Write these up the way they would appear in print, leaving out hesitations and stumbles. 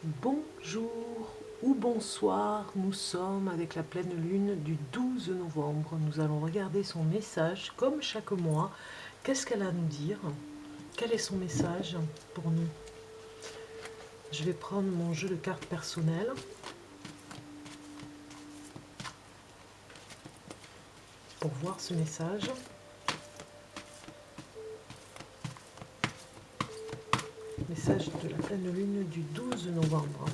Bonjour ou bonsoir, nous sommes avec la pleine lune du 12 novembre. Nous allons regarder son message comme chaque mois. Qu'est-ce qu'elle a à nous dire? Quel est son message pour nous? Je vais prendre mon jeu de cartes personnelles pour voir ce message. Message de la pleine lune du 12 novembre.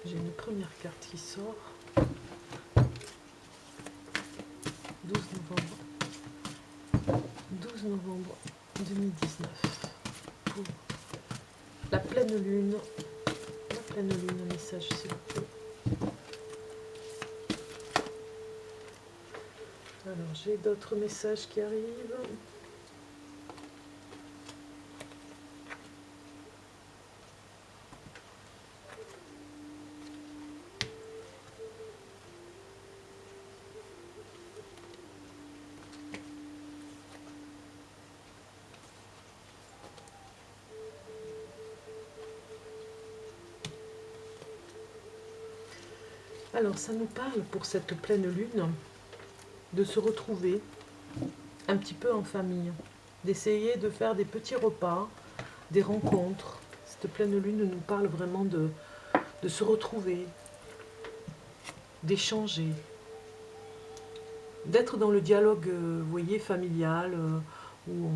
J'ai une première carte qui sort. 12 novembre. 12 novembre 2019. Pour la pleine lune. La pleine lune, un message s'il vous plaît. Alors j'ai d'autres messages qui arrivent. Alors ça nous parle pour cette pleine lune de se retrouver un petit peu en famille, d'essayer de faire des petits repas, des rencontres. Cette pleine lune nous parle vraiment de se retrouver, d'échanger, d'être dans le dialogue, vous voyez, familial, où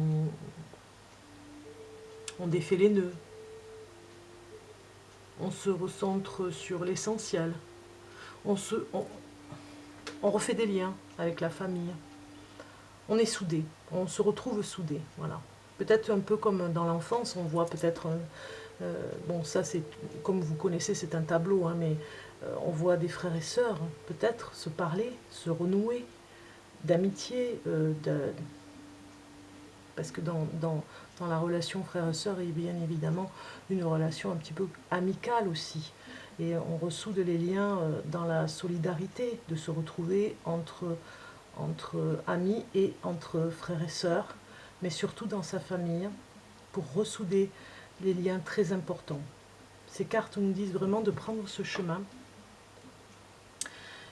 on défait les nœuds, on se recentre sur l'essentiel, on refait des liens avec la famille, on est soudés, on se retrouve soudés, voilà. Peut-être un peu comme dans l'enfance, on voit peut-être, bon ça c'est, comme vous connaissez c'est un tableau, hein, mais on voit des frères et sœurs peut-être se parler, se renouer d'amitié, parce que dans la relation frère et sœur, il y a bien évidemment une relation un petit peu amicale aussi. Et on ressoude les liens dans la solidarité, de se retrouver entre amis et entre frères et sœurs, mais surtout dans sa famille, pour ressouder les liens très importants. Ces cartes nous disent vraiment de prendre ce chemin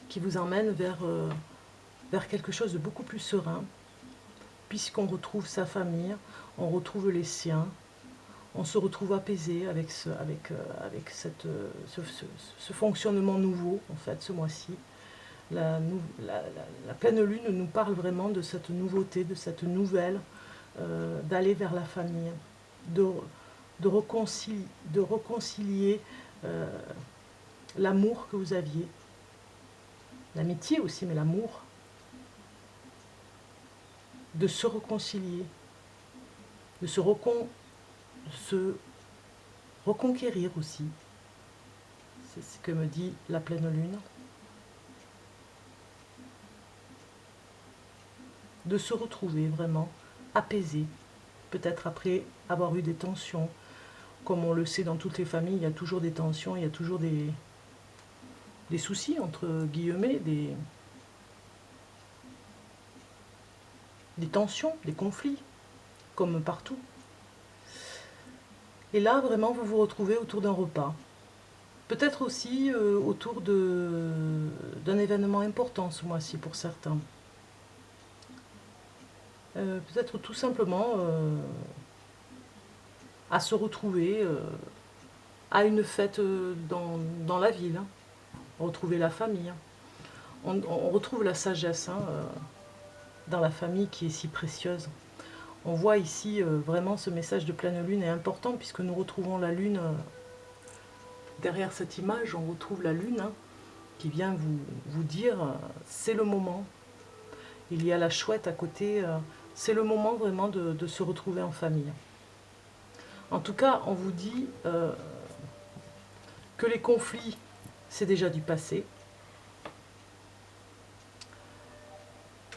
qui vous emmène vers quelque chose de beaucoup plus serein, puisqu'on retrouve sa famille, on retrouve les siens, on se retrouve apaisé avec ce fonctionnement nouveau, en fait, ce mois-ci. La pleine lune nous parle vraiment de cette nouveauté, de cette nouvelle, d'aller vers la famille, de réconcilier l'amour que vous aviez, l'amitié aussi, mais l'amour, de se réconcilier, de se reconquérir aussi. C'est ce que me dit la pleine lune. De se retrouver vraiment apaisé, peut-être après avoir eu des tensions. Comme on le sait dans toutes les familles, il y a toujours des tensions, il y a toujours des soucis, entre guillemets, des tensions, des conflits, comme partout. Et là, vraiment, vous vous retrouvez autour d'un repas. Peut-être aussi autour d'un événement important ce mois-ci pour certains. Peut-être tout simplement à se retrouver à une fête dans la ville, hein. Retrouver la famille. Hein. On retrouve la sagesse dans la famille qui est si précieuse. On voit ici vraiment ce message de pleine lune est important puisque nous retrouvons la lune. Derrière cette image, on retrouve la lune qui vient vous dire c'est le moment. Il y a la chouette à côté, c'est le moment vraiment de se retrouver en famille. En tout cas, on vous dit que les conflits, c'est déjà du passé.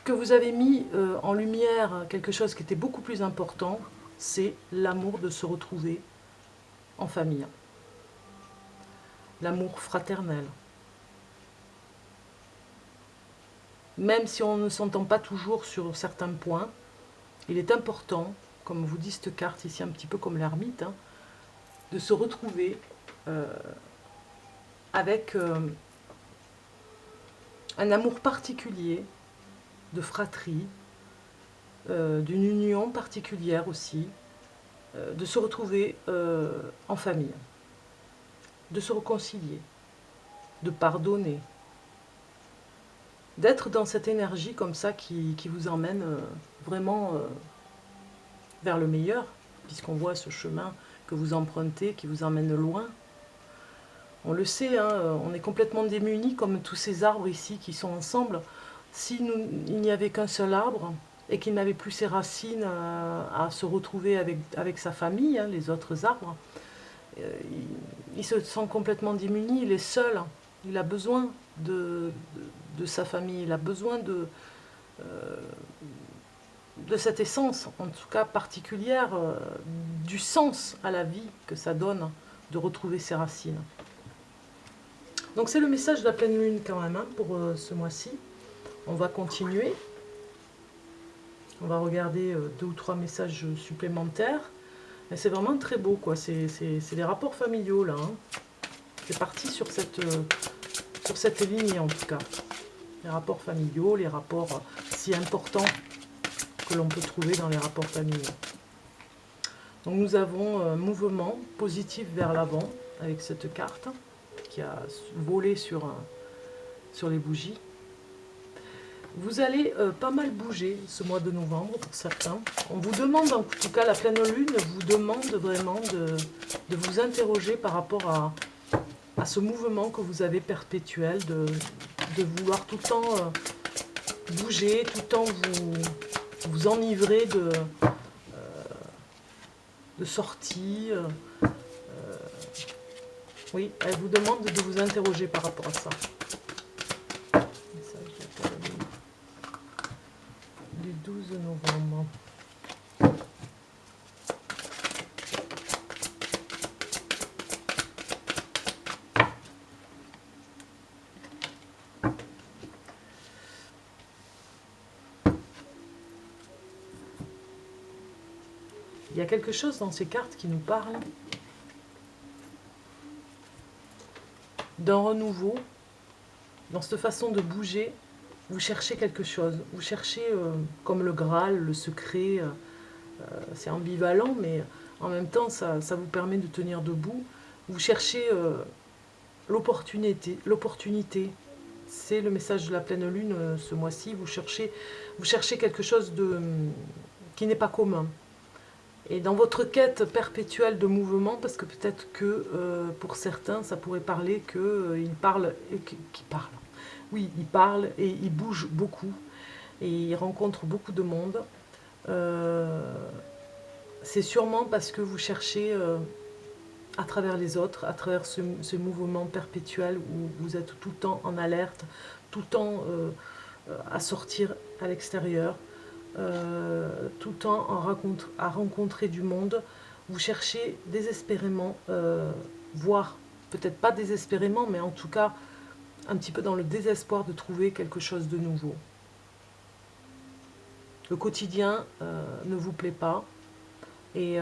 Que vous avez mis en lumière quelque chose qui était beaucoup plus important, c'est l'amour de se retrouver en famille. L'amour fraternel. même si on ne s'entend pas toujours sur certains points, il est important, comme vous dit cette carte ici, un petit peu comme l'ermite, hein, de se retrouver avec un amour particulier, de fratrie, d'une union particulière aussi, de se retrouver en famille, de se réconcilier, de pardonner, d'être dans cette énergie comme ça qui vous emmène vraiment vers le meilleur, puisqu'on voit ce chemin que vous empruntez qui vous emmène loin. On le sait, hein, on est complètement démunis comme tous ces arbres ici qui sont ensemble. Si il n'y avait qu'un seul arbre et qu'il n'avait plus ses racines à se retrouver avec sa famille, hein, les autres arbres, il se sent complètement démuni, il est seul, il a besoin de sa famille, il a besoin de cette essence, en tout cas particulière, du sens à la vie que ça donne de retrouver ses racines. Donc c'est le message de la pleine lune quand même hein, pour ce mois-ci. On va continuer. On va regarder 2 ou 3 messages supplémentaires. Et c'est vraiment très beau, quoi. C'est les rapports familiaux, là. Hein. C'est parti sur cette ligne, en tout cas. Les rapports familiaux, les rapports si importants que l'on peut trouver dans les rapports familiaux. Donc nous avons un mouvement positif vers l'avant avec cette carte qui a volé sur les bougies. Vous allez pas mal bouger ce mois de novembre pour certains. On vous demande, en tout cas la pleine lune vous demande vraiment de vous interroger par rapport à ce mouvement que vous avez perpétuel, de vouloir tout le temps bouger, tout le temps vous enivrer de sorties. Oui, elle vous demande de vous interroger par rapport à ça. Du 12 novembre. Il y a quelque chose dans ces cartes qui nous parle d'un renouveau, dans cette façon de bouger. Vous cherchez quelque chose, vous cherchez comme le Graal, le secret, c'est ambivalent, mais en même temps ça vous permet de tenir debout. Vous cherchez l'opportunité, c'est le message de la pleine lune ce mois-ci, vous cherchez quelque chose qui n'est pas commun. Et dans votre quête perpétuelle de mouvement, parce que peut-être que pour certains ça pourrait parler qu'ils parlent, oui, il parle et il bouge beaucoup et il rencontre beaucoup de monde. C'est sûrement parce que vous cherchez à travers les autres, à travers ce mouvement perpétuel où vous êtes tout le temps en alerte, tout le temps à sortir à l'extérieur, tout le temps à rencontrer du monde. Vous cherchez désespérément, voire peut-être pas désespérément, mais en tout cas un petit peu dans le désespoir de trouver quelque chose de nouveau. Le quotidien ne vous plaît pas et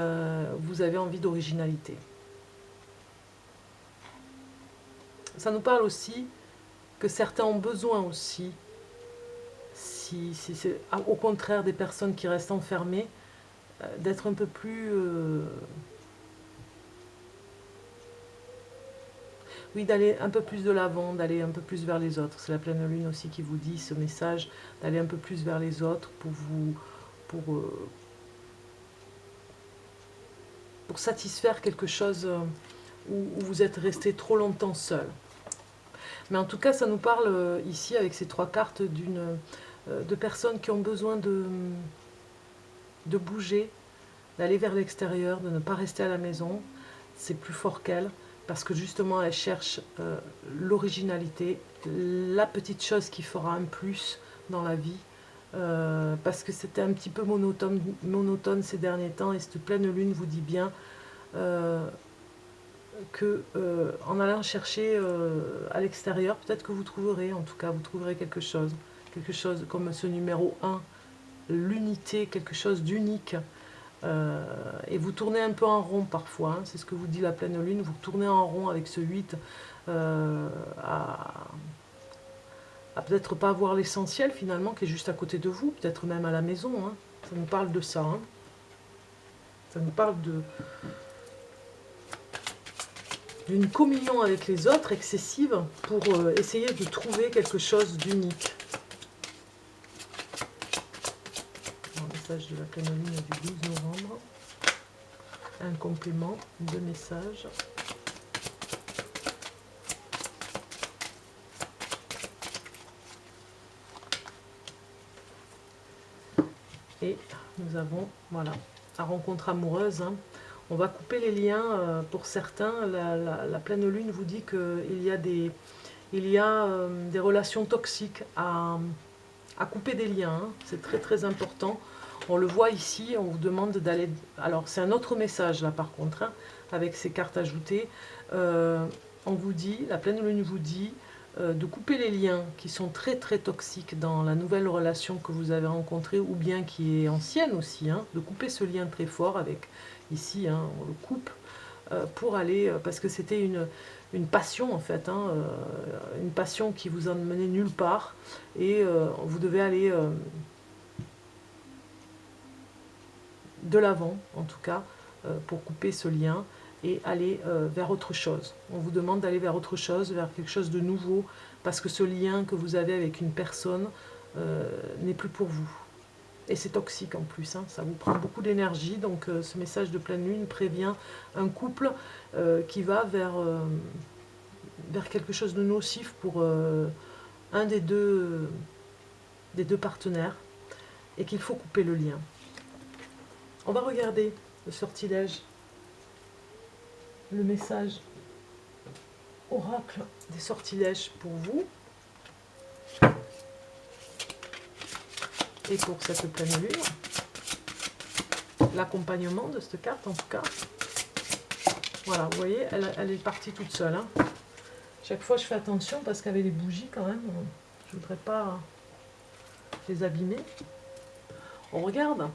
vous avez envie d'originalité. Ça nous parle aussi que certains ont besoin aussi, si c'est au contraire des personnes qui restent enfermées, d'être un peu plus... oui, d'aller un peu plus de l'avant, d'aller un peu plus vers les autres. C'est la pleine lune aussi qui vous dit ce message, d'aller un peu plus vers les autres pour satisfaire quelque chose où vous êtes resté trop longtemps seul. Mais en tout cas, ça nous parle ici, avec ces 3 cartes, de personnes qui ont besoin de bouger, d'aller vers l'extérieur, de ne pas rester à la maison. C'est plus fort qu'elles, parce que justement, elles cherchent l'originalité, la petite chose qui fera un plus dans la vie. Parce que c'était un petit peu monotone ces derniers temps, et cette pleine lune vous dit bien que en allant chercher à l'extérieur, peut-être que vous trouverez, en tout cas, vous trouverez quelque chose quelque chose comme ce numéro 1, l'unité, quelque chose d'unique. Et vous tournez un peu en rond parfois, hein, c'est ce que vous dit la pleine lune, vous tournez en rond avec ce 8 à peut-être pas voir l'essentiel finalement qui est juste à côté de vous, peut-être même à la maison, hein. Ça nous parle de ça, hein. Ça nous parle d'une communion avec les autres excessive pour essayer de trouver quelque chose d'unique. Message de la pleine lune du 12 novembre. Un complément de message. Et nous avons, voilà, la rencontre amoureuse, hein. On va couper les liens pour certains. La pleine lune vous dit qu'il y a des relations toxiques à couper des liens, hein. C'est très très important. On le voit ici, on vous demande d'aller... Alors c'est un autre message là par contre, hein, avec ces cartes ajoutées. On vous dit, la pleine lune vous dit de couper les liens qui sont très très toxiques dans la nouvelle relation que vous avez rencontrée ou bien qui est ancienne aussi, hein, de couper ce lien très fort avec, ici, hein, on le coupe pour aller, parce que c'était une passion en fait, hein, une passion qui vous emmenait nulle part et vous devez aller de l'avant en tout cas pour couper ce lien et aller vers autre chose. On vous demande d'aller vers autre chose, vers quelque chose de nouveau, parce que ce lien que vous avez avec une personne n'est plus pour vous. Et c'est toxique en plus, hein, ça vous prend beaucoup d'énergie, donc ce message de pleine lune prévient un couple qui va vers quelque chose de nocif pour un des deux partenaires, et qu'il faut couper le lien. On va regarder le sortilège, le message oracle des sortilèges pour vous et pour cette pleine lune. L'accompagnement de cette carte en tout cas. Voilà, vous voyez, elle est partie toute seule, hein. Chaque fois je fais attention parce qu'avec les bougies quand même, je ne voudrais pas les abîmer. On regarde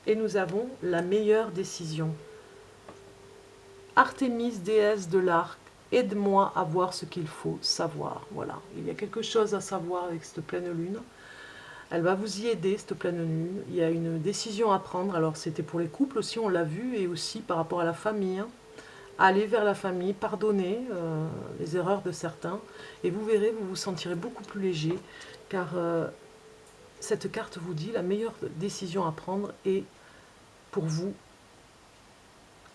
et nous avons la meilleure décision. Artémis, déesse de l'arc, aide-moi à voir ce qu'il faut savoir. Voilà, il y a quelque chose à savoir avec cette pleine lune. Elle va vous y aider, cette pleine lune. Il y a une décision à prendre. Alors c'était pour les couples aussi, on l'a vu, et aussi par rapport à la famille, hein. Aller vers la famille, pardonner les erreurs de certains, et vous verrez, vous vous sentirez beaucoup plus léger, car cette carte vous dit la meilleure décision à prendre est pour vous.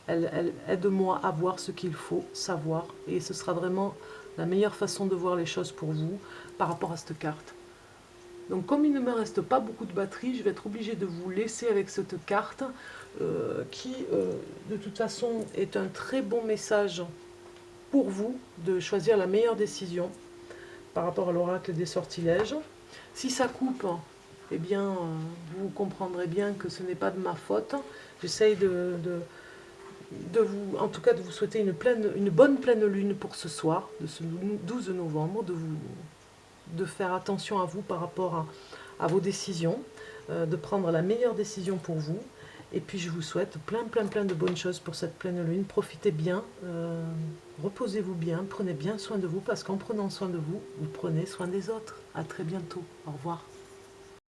Elle aide-moi à voir ce qu'il faut savoir, et ce sera vraiment la meilleure façon de voir les choses pour vous par rapport à cette carte. Donc comme il ne me reste pas beaucoup de batterie, je vais être obligée de vous laisser avec cette carte qui de toute façon est un très bon message pour vous de choisir la meilleure décision par rapport à l'oracle des sortilèges. Si ça coupe, eh bien vous comprendrez bien que ce n'est pas de ma faute. J'essaye de vous, en tout cas de vous souhaiter une bonne pleine lune pour ce soir, de ce 12 novembre, de faire attention à vous par rapport à vos décisions, de prendre la meilleure décision pour vous. Et puis je vous souhaite plein de bonnes choses pour cette pleine lune. Profitez bien, reposez-vous bien, prenez bien soin de vous, parce qu'en prenant soin de vous, vous prenez soin des autres. À très bientôt. Au revoir.